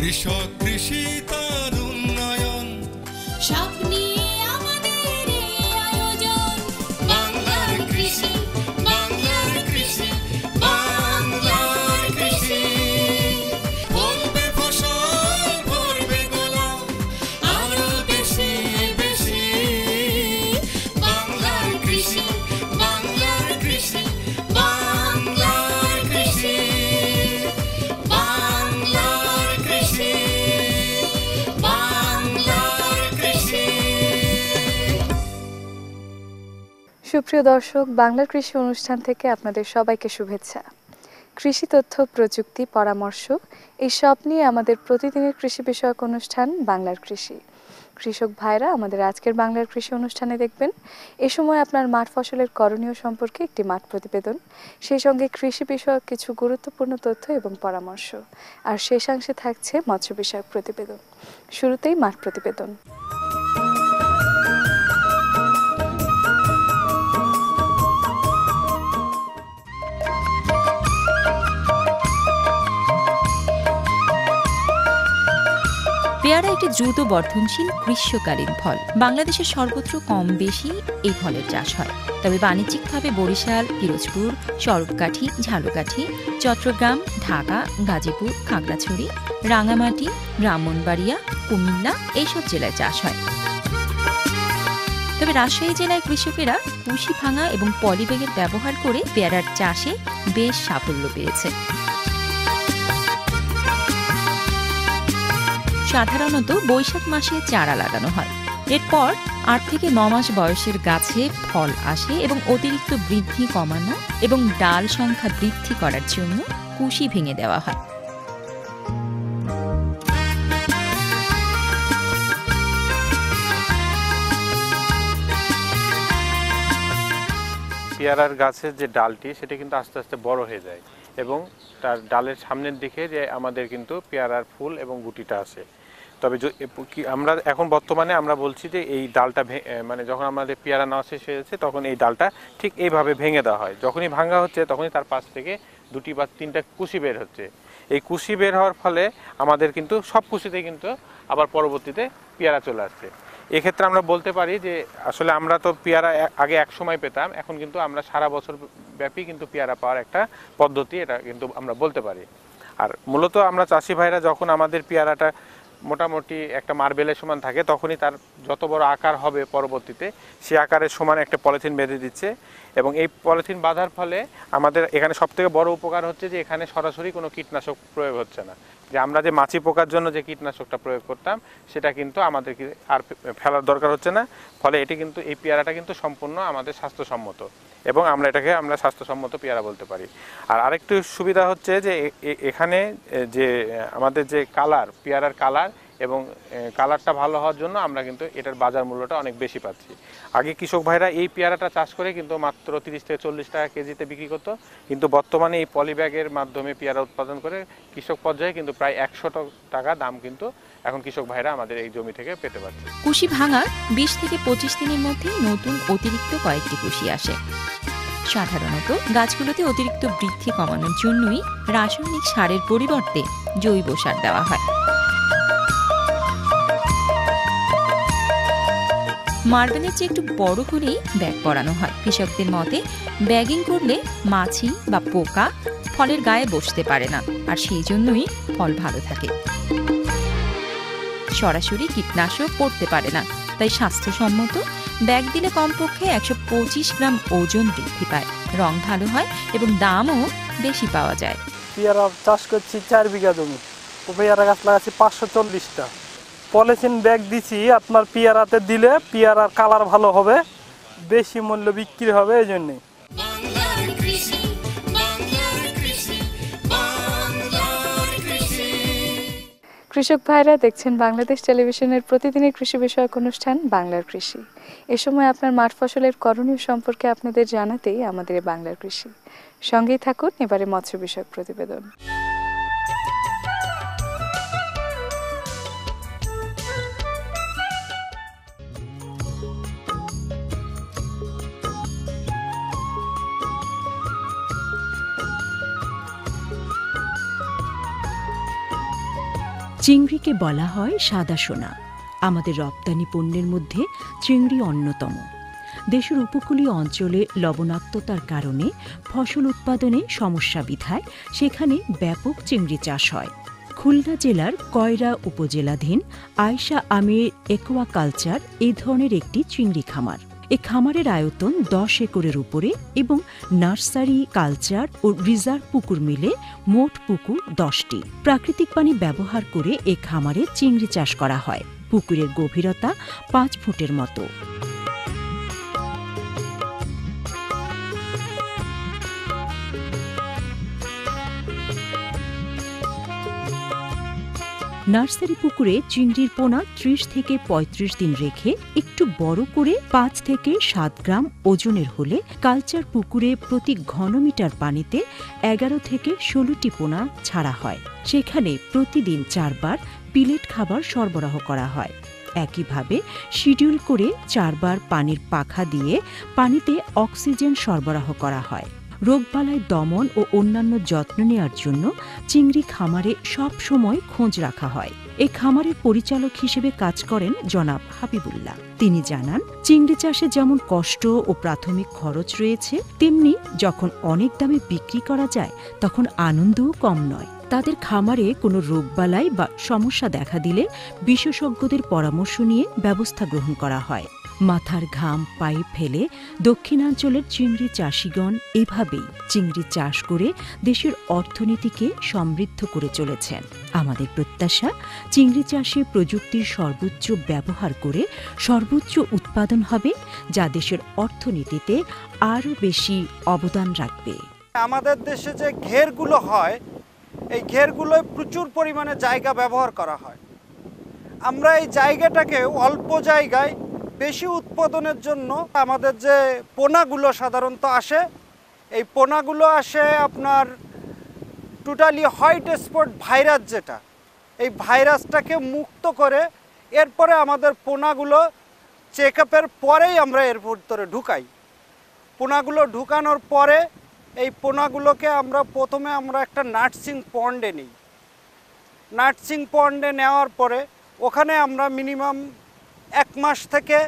কৃষক কৃষি তার উন্নয়ন সব নিয়ে আমাদের এই আয়োজন। বাংলার কৃষি, বাংলার কৃষি, বাংলার কৃষি। ফলবে ফসল ভরবে গোলা আরো বেশি বেশি। বাংলার কৃষি, বাংলার কৃষি, বাংলার কৃষি, বাংলার কৃষি, বাংলার কৃষি। সুপ্রিয় দর্শক, বাংলার কৃষি অনুষ্ঠান থেকে আপনাদের সবাইকে শুভেচ্ছা। কৃষি তথ্য, প্রযুক্তি, পরামর্শ এই সব নিয়ে আমাদের প্রতিদিনের কৃষি বিষয়ক অনুষ্ঠান বাংলার কৃষি। কৃষক ভাইরা আমাদের আজকের বাংলার কৃষি অনুষ্ঠানে দেখবেন এ সময় আপনার মাঠ ফসলের করণীয় সম্পর্কে একটি মাঠ প্রতিবেদন, সেই সঙ্গে কৃষি বিষয়ক কিছু গুরুত্বপূর্ণ তথ্য এবং পরামর্শ, আর শেষাংশে থাকছে মৎস্য বিষয়ক প্রতিবেদন। শুরুতেই মাঠ প্রতিবেদন। পেয়ারা একটি দ্রুত বর্ধনশীল গ্রীষ্মকালীন ফল। বাংলাদেশের সর্বত্র কম বেশি এই ফলের চাষ হয়, তবে বাণিজ্যিকভাবে বরিশাল, পিরোজপুর, স্বরূপকাঠি, ঝালকাঠি, চট্টগ্রাম, ঢাকা, গাজীপুর, খাগড়াছড়ি, রাঙামাটি, ব্রাহ্মণবাড়িয়া, কুমিল্লা এইসব জেলায় চাষ হয়। তবে রাজশাহী জেলায় কৃষকেরা কুশি ভাঙা এবং পলিব্যাগের ব্যবহার করে পেয়ারার চাষে বেশ সাফল্য পেয়েছে। সাধারণত বৈশাখ মাসে চারা লাগানো হয়। এরপর ৮ থেকে ৯ মাস বয়সের গাছে ফল আসে এবং অতিরিক্ত বৃদ্ধি কমানো এবং ডাল সংখ্যা বৃদ্ধি করার জন্য কুশি ভেঙে দেওয়া হয়। পেয়ারার গাছের যে ডালটি সেটা কিন্তু আস্তে আস্তে বড় হয়ে যায় এবং তার ডালের সামনের দিকে যে আমাদের কিন্তু পেয়ারার ফুল এবং গুটিটা আসে। তবে আমরা এখন বর্তমানে আমরা বলছি যে এই ডালটা মানে যখন আমাদের পেয়ারা নেওয়া শেষ হয়েছে তখন এই ডালটা ঠিক এইভাবে ভেঙে দেওয়া হয়। যখনই ভাঙা হচ্ছে তখনই তার পাশ থেকে 2টি বা 3টা কুশি বের হচ্ছে। এই কুশি বের হওয়ার ফলে আমাদের কিন্তু সব কুশিতে কিন্তু আবার পরবর্তীতে পেয়ারা চলে আসছে। এক্ষেত্রে আমরা বলতে পারি যে আসলে আমরা তো পেয়ারা আগে এক সময় পেতাম, এখন কিন্তু আমরা সারা বছর ব্যাপী কিন্তু পেয়ারা পাওয়ার একটা পদ্ধতি, এটা কিন্তু আমরা বলতে পারি। আর মূলত আমরা চাষি ভাইরা যখন আমাদের পেয়ারাটা মোটামুটি একটা মার্বেলের সমান থাকে তখনই তার যত বড় আকার হবে পরবর্তীতে সে আকারের সমান একটা পলিথিন বেঁধে দিচ্ছে এবং এই পলিথিন বাঁধার ফলে আমাদের এখানে সবথেকে বড় উপকার হচ্ছে যে এখানে সরাসরি কোনো কীটনাশক প্রয়োগ হচ্ছে না। যে আমরা যে মাছি পোকার জন্য যে কীটনাশকটা প্রয়োগ করতাম সেটা কিন্তু আমাদের আর ফেলার দরকার হচ্ছে না। ফলে এটি কিন্তু এই পেয়ারাটা কিন্তু সম্পূর্ণ আমাদের স্বাস্থ্যসম্মত এবং আমরা স্বাস্থ্যসম্মত পেয়ারা বলতে পারি। আর আরেকটু সুবিধা হচ্ছে যে এখানে যে আমাদের যে কালার, পেয়ারার কালার এবং কালারটা ভালো হওয়ার জন্য আমরা কিন্তু এটার বাজার মূল্যটা অনেক বেশি পাচ্ছি। আগে কৃষক ভাইরা এই পেয়ারাটা চাষ করে কিন্তু মাত্র 30 থেকে 40 টাকা কেজিতে বিক্রি করতো, কিন্তু বর্তমানে এই পলিব্যাগের মাধ্যমে পেয়ারা উৎপাদন করে কৃষক পর্যায়ে কিন্তু প্রায় 100 টাকা দাম কিন্তু এখন কৃষক ভাইরা আমাদের এই জমি থেকে পেতে পারছে। কুশি ভাঙার 20 থেকে 25 দিনের মধ্যে নতুন অতিরিক্ত কয়েকটি কুশি আসে। সাধারণত গাছগুলোতে অতিরিক্ত বৃদ্ধি কমানোর জন্যই রাসায়নিক সারের পরিবর্তে জৈব সার দেওয়া হয়। মার্বেলের চেয়ে একটু বড় হলেই ব্যাগ পরানো হয়। কৃষকদের মতে ব্যাগিং করলে মাছি বা পোকা ফলের গায়ে বসতে পারে না, আর সেই জন্যই ফল ভালো থাকে। সরাসরি কীটনাশক পড়তে পারে না, তাই স্বাস্থ্যসম্মত ব্যাগ দিলে কমপক্ষে 125 গ্রাম ওজন বৃদ্ধি পায়, রং ভালো হয় এবং দামও বেশি পাওয়া যায়। পেয়ারা চাষ করছি 4 বিঘা জমি, পেয়ারা গাছ লাগাচ্ছি 540টা। পলিথিন ব্যাগ দিছি আপনার পেয়ারাতে দিলে পেয়ারার কালার ভালো হবে, বেশি মূল্য বিক্রি হবে, এই জন্যই। কৃষক ভাইরা দেখছেন বাংলাদেশ টেলিভিশনের প্রতিদিনের কৃষি বিষয়ক অনুষ্ঠান বাংলার কৃষি। এ সময় আপনার মাঠ ফসলের করণীয় সম্পর্কে আপনাদের জানাতেই আমাদের বাংলার কৃষি। সঙ্গেই থাকুন এবারে মৎস্য বিষয়ক প্রতিবেদন। চিংড়িকে বলা হয় সাদা সোনা। আমাদের রপ্তানি পণ্যের মধ্যে চিংড়ি অন্যতম। দেশের উপকূলীয় অঞ্চলে লবণাক্ততার কারণে ফসল উৎপাদনে সমস্যা বিধায় সেখানে ব্যাপক চিংড়ি চাষ হয়। খুলনা জেলার কয়রা উপজেলাধীন আয়শা আমির একুয়াকালচার এই ধরনের একটি চিংড়ি খামার। এই খামারের আয়তন 10 একরের উপরে এবং নার্সারি, কালচার ও রিজার্ভ পুকুর মিলে মোট পুকুর 10টি। প্রাকৃতিক পানি ব্যবহার করে এ খামারে চিংড়ি চাষ করা হয়। পুকুরের গভীরতা 5 ফুটের মতো। নার্সারি পুকুরে চিংড়ির পোনা 30 থেকে 35 দিন রেখে একটু বড় করে 5 থেকে 7 গ্রাম ওজনের হলে কালচার পুকুরে প্রতি ঘনমিটার পানিতে 11 থেকে 16টি পোনা ছাড়া হয়। সেখানে প্রতিদিন 4 বার পিলেট খাবার সরবরাহ করা হয়। একইভাবে শিডিউল করে 4 বার পানির পাখা দিয়ে পানিতে অক্সিজেন সরবরাহ করা হয়। রোগবালাই দমন ও অন্যান্য যত্ন নেওয়ার জন্য চিংড়ি খামারে সব সময় খোঁজ রাখা হয়। এই খামারের পরিচালক হিসেবে কাজ করেন জনাব হাবিবুল্লাহ। তিনি জানান, চিংড়ি চাষে যেমন কষ্ট ও প্রাথমিক খরচ রয়েছে, তেমনি যখন অনেক দামে বিক্রি করা যায় তখন আনন্দও কম নয়। তাদের খামারে কোনো রোগবালাই বা সমস্যা দেখা দিলে বিশেষজ্ঞদের পরামর্শ নিয়ে ব্যবস্থা গ্রহণ করা হয়। মাথার ঘাম পায়ে ফেলে দক্ষিণাঞ্চলের চিংড়ি চাষিগণ এভাবেই চিংড়ি চাষ করে দেশের অর্থনীতিকে সমৃদ্ধ করে চলেছেন। আমাদের প্রত্যাশা, চিংড়ি চাষে প্রযুক্তির সর্বোচ্চ ব্যবহার করে সর্বোচ্চ উৎপাদন হবে, যা দেশের অর্থনীতিতে আরও বেশি অবদান রাখবে। আমাদের দেশে যে ঘেরগুলো হয়, এই ঘেরগুলোয় প্রচুর পরিমাণে জায়গা ব্যবহার করা হয়। আমরা এই জায়গাটাকে অল্প জায়গায় বেশি উৎপাদনের জন্য আমাদের যে পোনাগুলো সাধারণত আসে, এই পোনাগুলো আসে আপনার টোটালি হোয়াইট স্পট ভাইরাস, যেটা এই ভাইরাসটাকে মুক্ত করে এরপরে আমাদের পোনাগুলো চেক আপের পরেই আমরা এর ভিতরে ঢুকাই। পোনাগুলো ঢুকানোর পরে এই পোনাগুলোকে প্রথমে আমরা একটা নার্সিং পন্ডে নিই। নার্সিং পন্ডে নেওয়ার পরে ওখানে আমরা মিনিমাম 1 মাস থেকে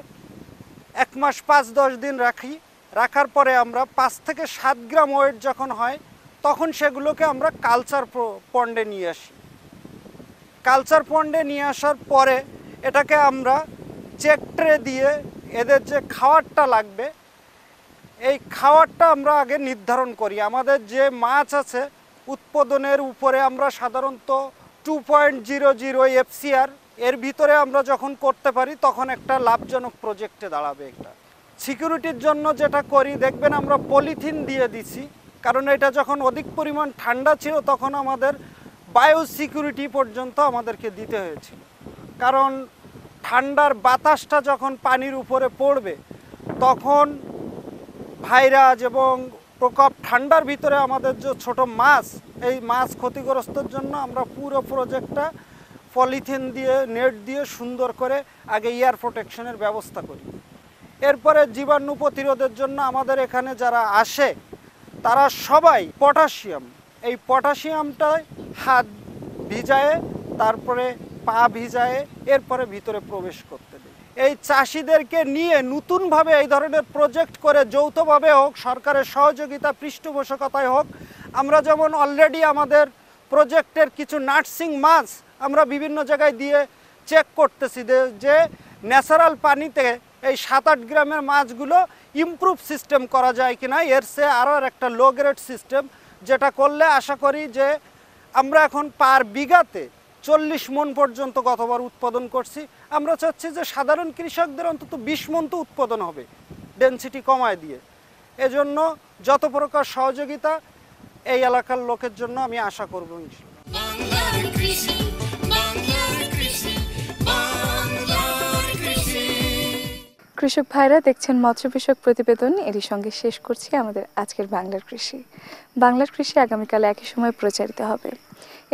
1 মাস 5-10 দিন রাখি। রাখার পরে আমরা 5 থেকে 7 গ্রাম ওয়েট যখন হয় তখন সেগুলোকে আমরা কালচার পন্ডে নিয়ে আসি। কালচার পন্ডে নিয়ে আসার পরে এটাকে আমরা চেক ট্রে দিয়ে এদের যে খাওয়ারটা লাগবে, এই খাওয়ারটা আমরা আগে নির্ধারণ করি। আমাদের যে মাছ আছে উৎপাদনের উপরে আমরা সাধারণত 2.00 FCR এর ভিতরে আমরা যখন করতে পারি তখন একটা লাভজনক প্রজেক্টে দাঁড়াবে। এটা সিকিউরিটির জন্য যেটা করি, দেখবেন আমরা পলিথিন দিয়ে দিছি, কারণ এটা যখন অধিক পরিমাণ ঠান্ডা ছিল তখন আমাদের বায়ো সিকিউরিটি পর্যন্ত আমাদেরকে দিতে হয়েছিল। কারণ ঠান্ডার বাতাসটা যখন পানির উপরে পড়বে তখন ভাইরাস এবং প্রকোপ, ঠান্ডার ভিতরে আমাদের যে ছোট মাছ, এই মাছ ক্ষতিগ্রস্তর জন্য আমরা পুরো প্রজেক্টটা পলিথিন দিয়ে নেট দিয়ে সুন্দর করে আগে এয়ার প্রোটেকশনের ব্যবস্থা করি। এরপরে জীবাণু প্রতিরোধের জন্য আমাদের এখানে যারা আসে তারা সবাই পটাশিয়াম, এই পটাশিয়ামটায় হাত ভিজায়ে তারপরে পা ভিজায়ে এরপরে ভিতরে প্রবেশ করতে দেয়। এই চাষিদেরকে নিয়ে নতুনভাবে এই ধরনের প্রজেক্ট করে যৌথভাবে হোক, সরকারের সহযোগিতা পৃষ্ঠপোষকতায় হোক, আমরা যেমন অলরেডি আমাদের প্রজেক্টের কিছু নার্সিং মাছ আমরা বিভিন্ন জায়গায় দিয়ে চেক করতেছি যে ন্যাচারাল পানিতে এই 7-8 গ্রামের মাছগুলো ইমপ্রুভ সিস্টেম করা যায় কিনা, এর সে আরও একটা লো গ্রেড সিস্টেম, যেটা করলে আশা করি যে আমরা এখন পার বিঘাতে 40 মণ পর্যন্ত গতবার উৎপাদন করছি। আমরা চাচ্ছি যে সাধারণ কৃষকদের অন্তত 20 মণ তো উৎপাদন হবে ডেনসিটি কমায় দিয়ে। এজন্য যত প্রকার সহযোগিতা এই এলাকার লোকের জন্য আমি আশা করব ইনশাআল্লাহ। বাংলার কৃষি, বাংলার কৃষি, বাংলার কৃষি। কৃষক ভাইরা দেখছেন মৎস্য বিষয়ক প্রতিবেদন। এরই সঙ্গে শেষ করছি আমাদের আজকের বাংলার কৃষি। বাংলার কৃষি আগামীকাল একই সময় প্রচারিত হবে।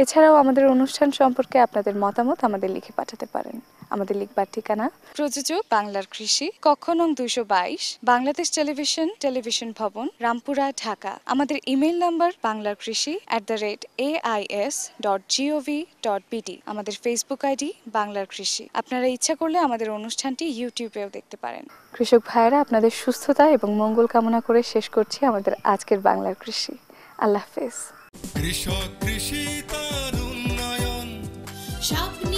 এছাড়াও আমাদের অনুষ্ঠান সম্পর্কে আপনাদের মতামত আমাদের লিখে পাঠাতে পারেন। আমাদের লিখবার ঠিকানা প্রযোজক বাংলার কৃষি, কক্ষ নং 222, বাংলাদেশ টেলিভিশন, টেলিভিশন ভবন, রামপুরা, ঢাকা। আমাদের ইমেইল নাম্বার banglarkrishi@ais.gov.bt। আমাদের ফেসবুক আইডি বাংলার কৃষি। আপনারা ইচ্ছা করলে আমাদের অনুষ্ঠানটি ইউটিউবেও দেখতে পারেন। কৃষক ভাইয়েরা, আপনাদের সুস্থতা এবং মঙ্গল কামনা করে শেষ করছি আমাদের আজকের বাংলার কৃষি। আল্লাহ হাফেজ। কৃষক কৃষি তার উন্নয়ন স্বপ্নে